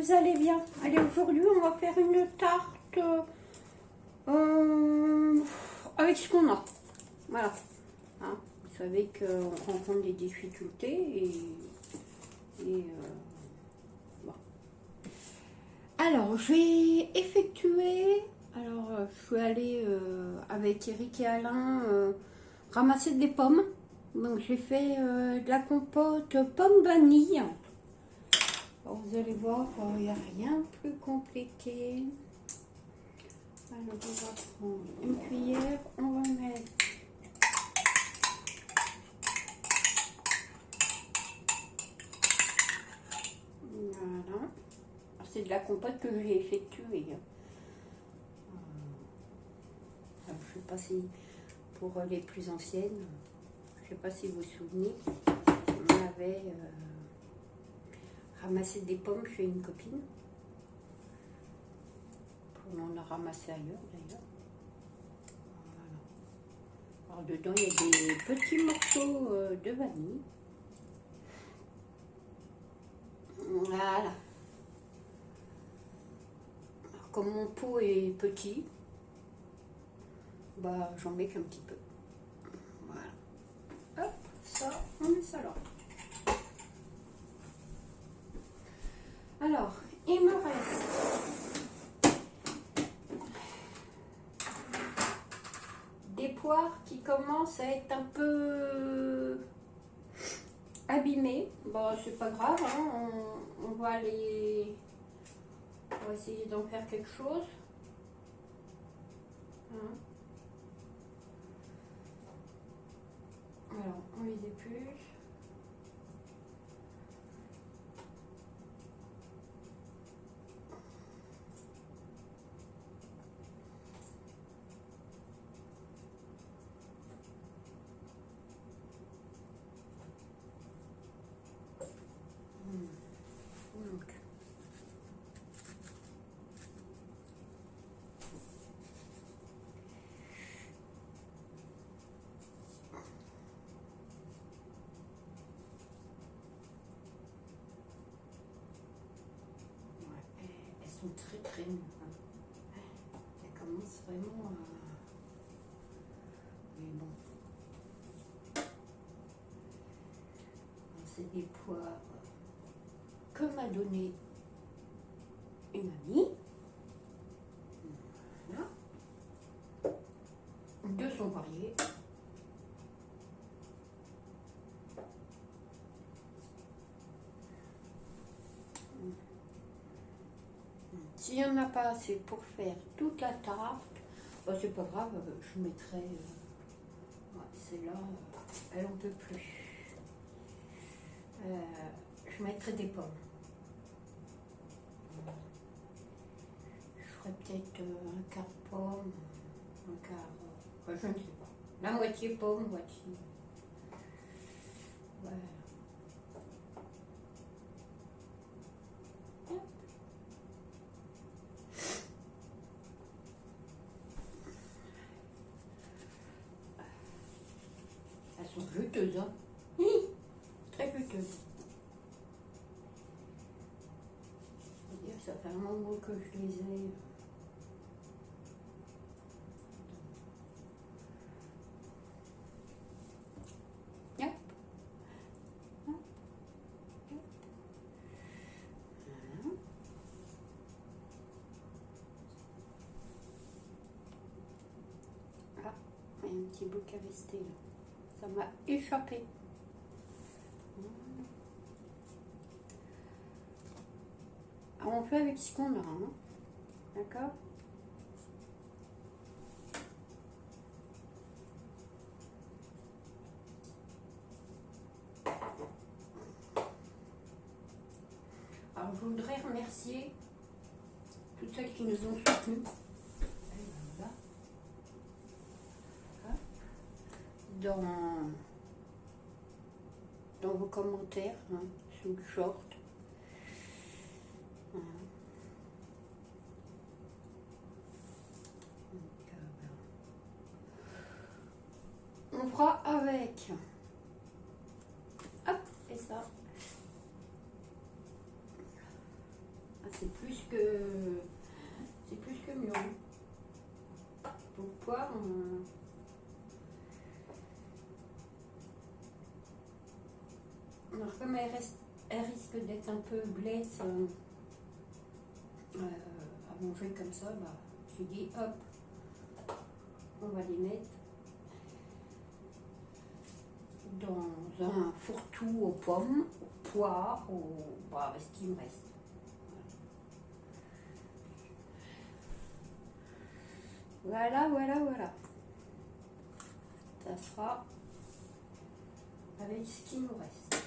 vous allez bien. Allez, aujourd'hui, on va faire une tarte avec ce qu'on a. Voilà. Hein, vous savez qu'on rencontre des difficultés bon. Alors, je vais effectuer. Alors, je suis allée avec Eric et Alain ramasser des pommes. Donc, j'ai fait de la compote pomme vanille. Alors, vous allez voir, il n'y a rien de plus compliqué. Alors, on va prendre une cuillère, on va mettre voilà. C'est de la compote que j'ai effectuée. Je ne sais pas si pour les plus anciennes, je ne sais pas si vous vous souvenez, on avait ramassé des pommes chez une copine. On en a ramassé ailleurs d'ailleurs. Voilà. Alors dedans il y a des petits morceaux de vanille. Voilà. Alors, comme mon pot est petit, bah j'en mets qu'un petit peu. Voilà. Hop, ça, on met ça là. Alors, il me reste des poires qui commencent à être un peu abîmées. Bon, c'est pas grave, hein, on va essayer d'en faire quelque chose. Hein. Alors, on les épluche. Donc. Ouais, elles sont très crémeuses. Elles commencent vraiment à... Mais bon. C'est des poires que m'a donné une amie. Voilà. Deux sont variés. S'il n'y en a pas assez pour faire toute la tarte, bah, c'est pas grave, je mettrai. Ouais, celle-là, elle en peut plus. Je mettrai des pommes. Je ferai peut-être un quart pomme, un quart. Je ne sais pas. La moitié pomme, moitié. Voilà. Elles sont juteuses, hein. Très juteuses. Ça fait un moment que je les ai. Yep. Hop. Hop. Voilà. Ah, il y a un petit bout qui est resté là. Ça m'a échappé. Alors, on fait avec ce qu'on a, hein. D'accord? Alors, je voudrais remercier toutes celles qui nous ont soutenus. Voilà. Dans vos commentaires, hein, sous le short. Voilà. Donc, on fera avec. Hop, et ça. que mûr. Pour le poire, alors comme elle risque d'être un peu blesse à manger comme ça, bah, je dis hop, on va les mettre dans un fourre-tout aux pommes, aux poires, bah, avec ce qu'il me reste. Voilà, voilà, voilà. Ça sera avec ce qu'il nous reste.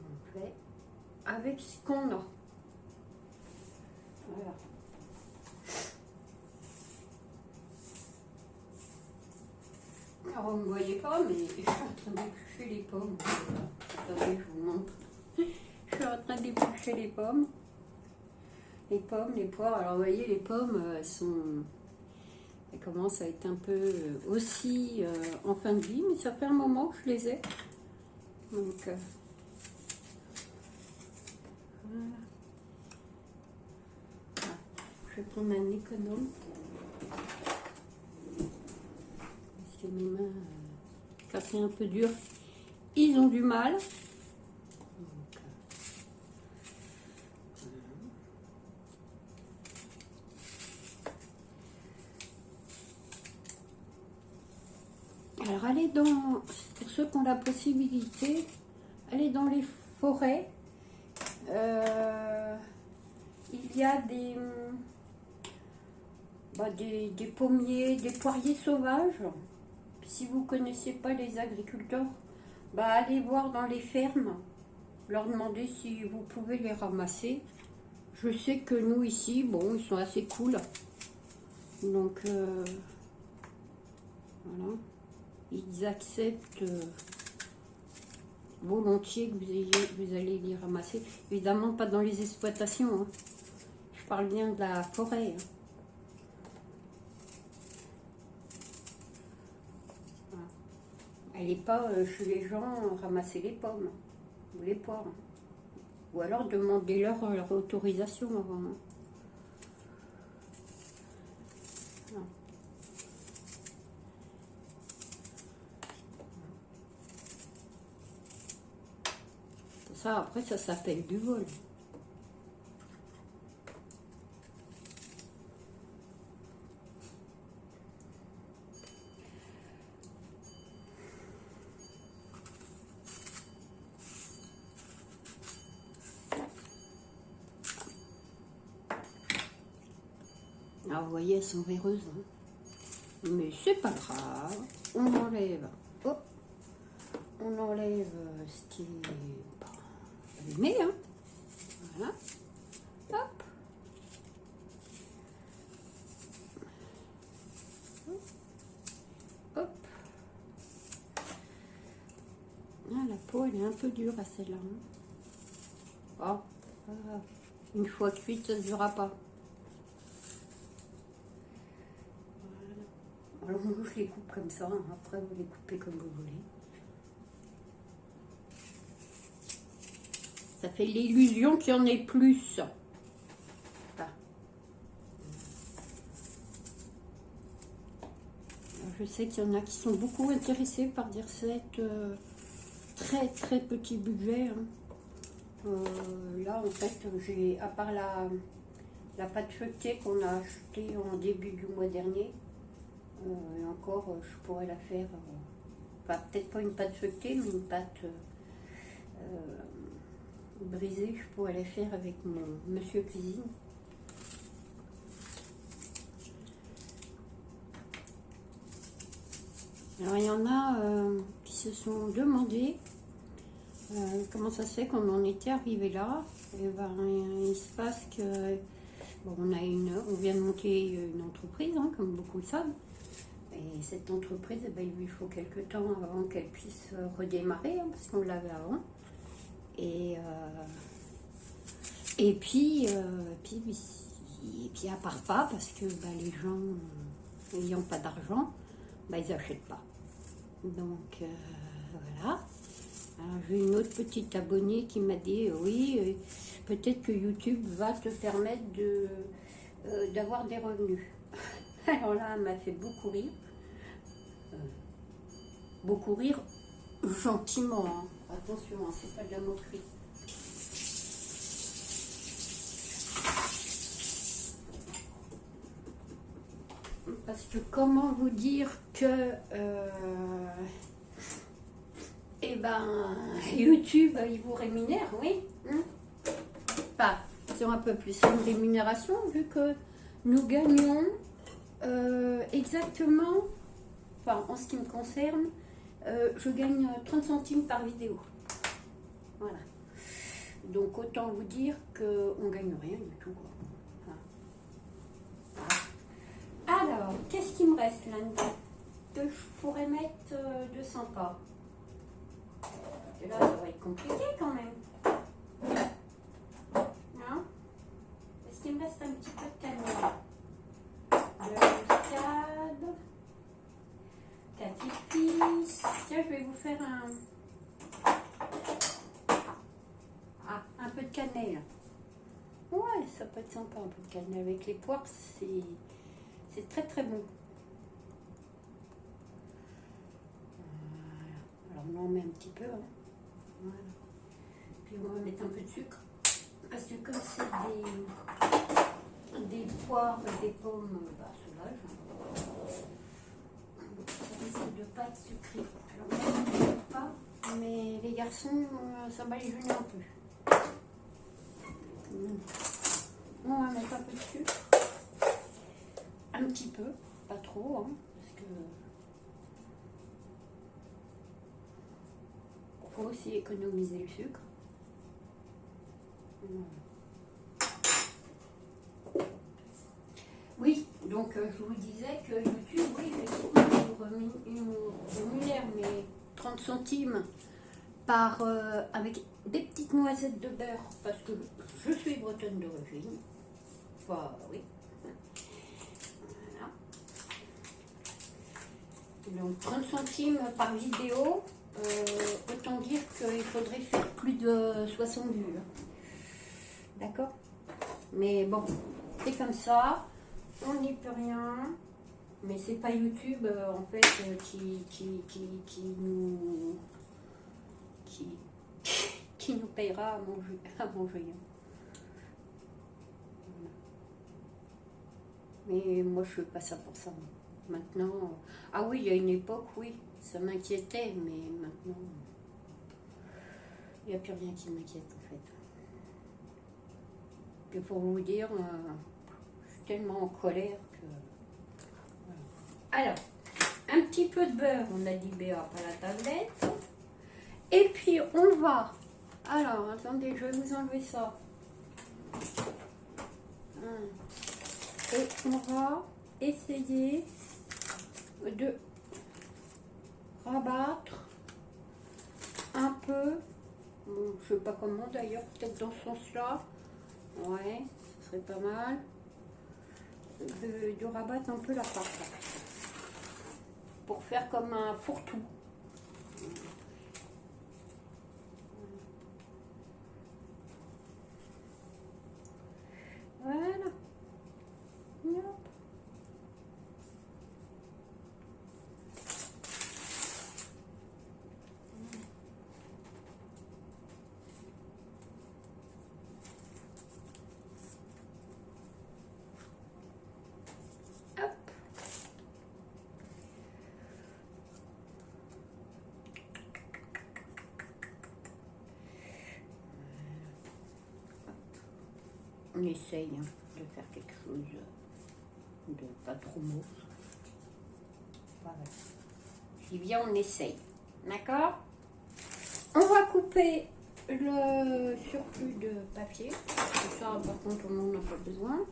On fait avec ce qu'on a. Voilà. Alors, vous ne me voyez pas, mais je suis en train d'éplucher les pommes. Attendez, je vous montre. Je suis en train d'éplucher les pommes. Les pommes, les poires. Alors, vous voyez, les pommes, elles commencent à être un peu aussi en fin de vie, mais ça fait un moment que je les ai. Donc, voilà. Ah, je vais prendre un économe. Parce que mes mains, quand c'est un peu dur, ils ont du mal. Alors, allez dans, pour ceux qui ont la possibilité, allez dans les forêts. Il y a des pommiers, des poiriers sauvages. Si vous ne connaissez pas les agriculteurs, allez voir dans les fermes, leur demander si vous pouvez les ramasser. Je sais que nous ici, bon, ils sont assez cool. Donc, voilà. Ils acceptent volontiers que vous allez les ramasser. Évidemment, pas dans les exploitations. Hein. Je parle bien de la forêt. Hein. Voilà. Allez pas chez les gens ramasser les pommes ou les poires. Hein. Ou alors demandez-leur leur autorisation avant. Hein. Ça, après, ça s'appelle du vol. Alors, vous voyez, elles sont véreuses. Hein. Mais c'est pas grave. On enlève. Hop. On enlève ce qui est allumé. Hein. Voilà. Hop. Hop. Ah, la peau, elle est un peu dure à celle-là. Hein. Oh. Une fois cuite, ça ne durera pas. Alors moi je les coupe comme ça, hein. Après vous les coupez comme vous voulez. Ça fait l'illusion qu'il y en ait plus. Voilà. Je sais qu'il y en a qui sont beaucoup intéressés par des recettes très très petit budget. Hein. Là en fait j'ai, à part la pâte feuilletée qu'on a achetée en début du mois dernier, et encore, je pourrais la faire, peut-être pas une pâte feuilletée, mais une pâte brisée, je pourrais la faire avec mon monsieur cuisine. Alors, il y en a qui se sont demandé comment ça se fait qu'on en était arrivé là. Et ben, il se passe que bon, on vient de monter une entreprise, hein, comme beaucoup le savent. Et cette entreprise, il lui faut quelques temps avant qu'elle puisse redémarrer, hein, parce qu'on l'avait avant. Et puis à part pas, parce que les gens n'ayant pas d'argent, ils n'achètent pas. Donc voilà. Alors, j'ai une autre petite abonnée qui m'a dit, oui, peut-être que YouTube va te permettre d'avoir des revenus. Alors là, elle m'a fait beaucoup rire. Beaucoup rire gentiment, hein. Attention, hein, c'est pas de la moquerie. Parce que comment vous dire que eh ben, YouTube, il vous rémunère, oui. Pas sur un peu plus. C'est une rémunération vu que nous gagnons exactement, enfin en ce qui me concerne, je gagne 30 centimes par vidéo. Voilà. Donc autant vous dire qu'on ne gagne rien du tout. Voilà. Alors, qu'est-ce qui me reste là-dedans que je pourrais mettre de sympa? Et là, ça va être compliqué quand même. Hein? Est-ce qu'il me reste un petit peu de cannelle? De muscade, catifis. Tiens, je vais vous faire un peu de cannelle. Ouais, ça peut être sympa un peu de cannelle. Avec les poires, c'est très très bon. Voilà. Alors on en met un petit peu. Hein. Voilà. Puis on va mettre un peu de sucre. Parce que comme c'est des poires, des pommes, bah, sauvage, ça risque de ne pas être sucré. Alors moi, je ne pas, mais les garçons, ça va les gêner un peu. On va mettre un peu de sucre. Un petit peu, pas trop, hein, parce que faut aussi économiser le sucre. Oui, donc je vous disais que YouTube, oui, il nous rémunère mes 30 centimes par, avec des petites noisettes de beurre, parce que je suis bretonne d'origine. Enfin, oui. Voilà. Donc 30 centimes par vidéo, autant dire qu'il faudrait faire plus de 60 vues. D'accord? Mais bon, c'est comme ça, on n'y peut rien. Mais c'est pas YouTube en fait qui nous payera à manger. Mais moi je fais pas ça pour ça. Maintenant, ah oui, il y a une époque, oui, ça m'inquiétait, mais maintenant, il n'y a plus rien qui m'inquiète en fait. Puis pour vous dire, je suis tellement en colère que... Voilà. Alors, un petit peu de beurre, on a dit Béa, pas la tablette. Et puis on va... Alors, attendez, je vais vous enlever ça. Et on va essayer de rabattre un peu, bon, je sais pas comment d'ailleurs, peut-être dans ce sens-là, ouais, ce serait pas mal, de rabattre un peu la pâte, pour faire comme un fourre-tout. Voilà. Hop. On essaye de faire quelque chose de pas trop mou. Voilà. Si bien on essaye. D'accord? On va couper le surplus de papier. Ça, par contre, on n'en a pas besoin.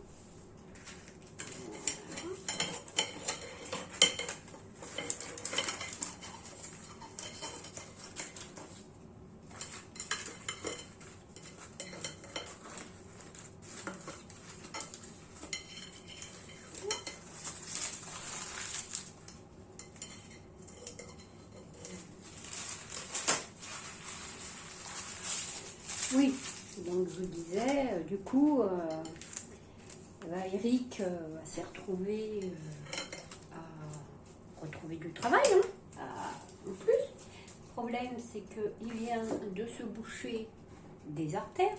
Oui, donc je vous disais, du coup, Eric s'est retrouvé à retrouver du travail, hein, en plus. Le problème, c'est qu'il vient de se boucher des artères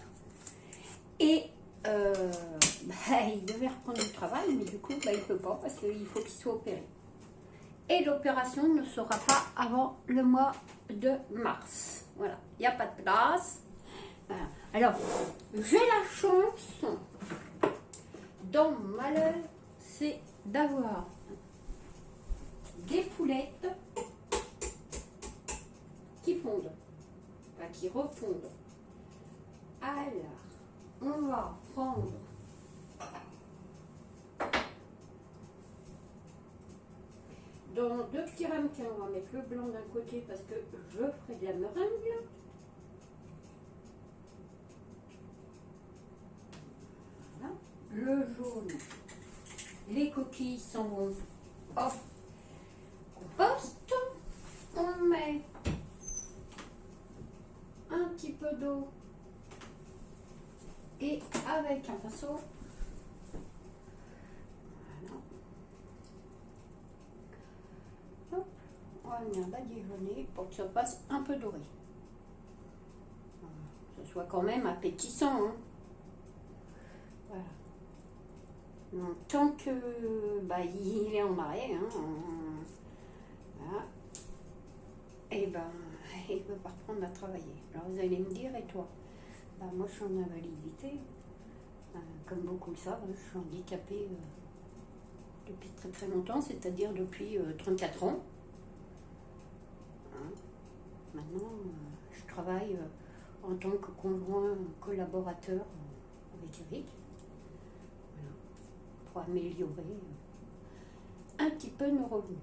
et il devait reprendre du travail, mais du coup, il ne peut pas parce qu'il faut qu'il soit opéré. Et l'opération ne sera pas avant le mois de mars. Voilà, il n'y a pas de place. Voilà. Alors, j'ai la chance, dans mon malheur, c'est d'avoir des poulettes qui fondent, enfin, qui refondent. Alors, on va prendre dans 2 petits ramequins, on va mettre le blanc d'un côté parce que je ferai de la meringue. Voilà. Le jaune, les coquilles s'en vont au compost. On met un petit peu d'eau et avec un pinceau. On va venir badigeonner pour que ça passe un peu doré. Que ce soit quand même appétissant. Hein. Voilà. Donc, tant que il est en marée, hein, voilà. Et il ne peut pas reprendre à travailler. Alors vous allez me dire, et toi? Moi je suis en invalidité. Comme beaucoup le savent, je suis handicapée depuis très très longtemps, c'est-à-dire depuis 34 ans. Maintenant, je travaille en tant que conjoint collaborateur avec Eric, voilà, pour améliorer un petit peu nos revenus.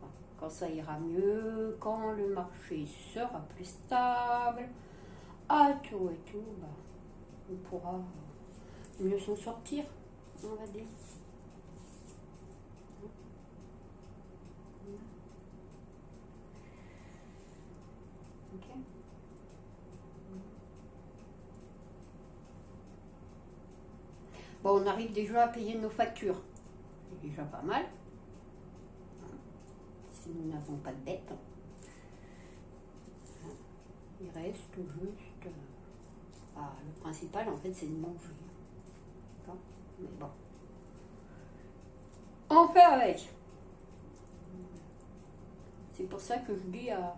Voilà. Quand ça ira mieux, quand le marché sera plus stable, à tout et tout, on pourra mieux s'en sortir, on va dire. Okay. Bon, on arrive déjà à payer nos factures. C'est déjà pas mal. Si nous n'avons pas de dette. Il reste juste... le principal, en fait, c'est de manger. Mais bon. On fait avec. C'est pour ça que je dis à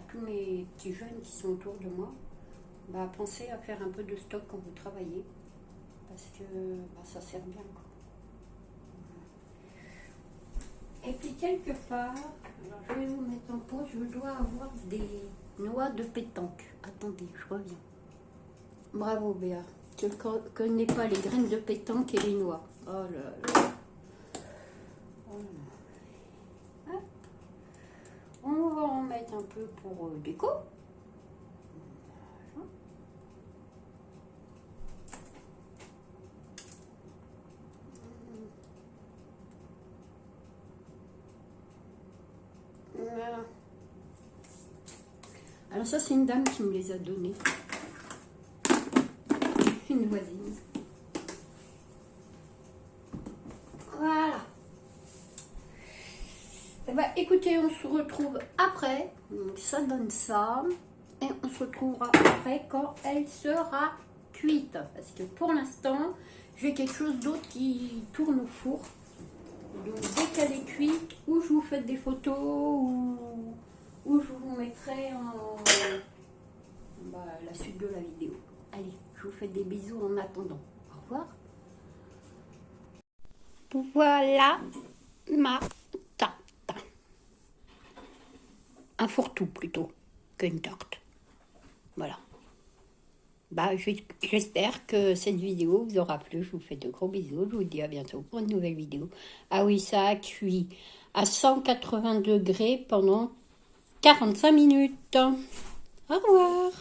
tous mes petits jeunes qui sont autour de moi, pensez à faire un peu de stock quand vous travaillez, parce que ça sert bien, quoi. Et puis quelque part, alors je vais vous mettre en pause, je dois avoir des noix de pétanque. Attendez, je reviens. Bravo Béa, tu ne connais pas les graines de pétanque et les noix. Oh là là. Oh là. On va en mettre un peu pour déco. Voilà. Alors ça, c'est une dame qui me les a donnés. Une voisine. Voilà. Écoutez, on se retrouve après. Donc ça donne ça. Et on se retrouvera après quand elle sera cuite. Parce que pour l'instant, j'ai quelque chose d'autre qui tourne au four. Donc dès qu'elle est cuite, ou je vous fais des photos, ou je vous mettrai la suite de la vidéo. Allez, je vous fais des bisous en attendant. Au revoir. Voilà ma tarte. Un fourre-tout plutôt qu'une tarte. Voilà. J'espère que cette vidéo vous aura plu. Je vous fais de gros bisous. Je vous dis à bientôt pour une nouvelle vidéo. Ah oui, ça a cuit à 180 degrés pendant 45 minutes. Au revoir.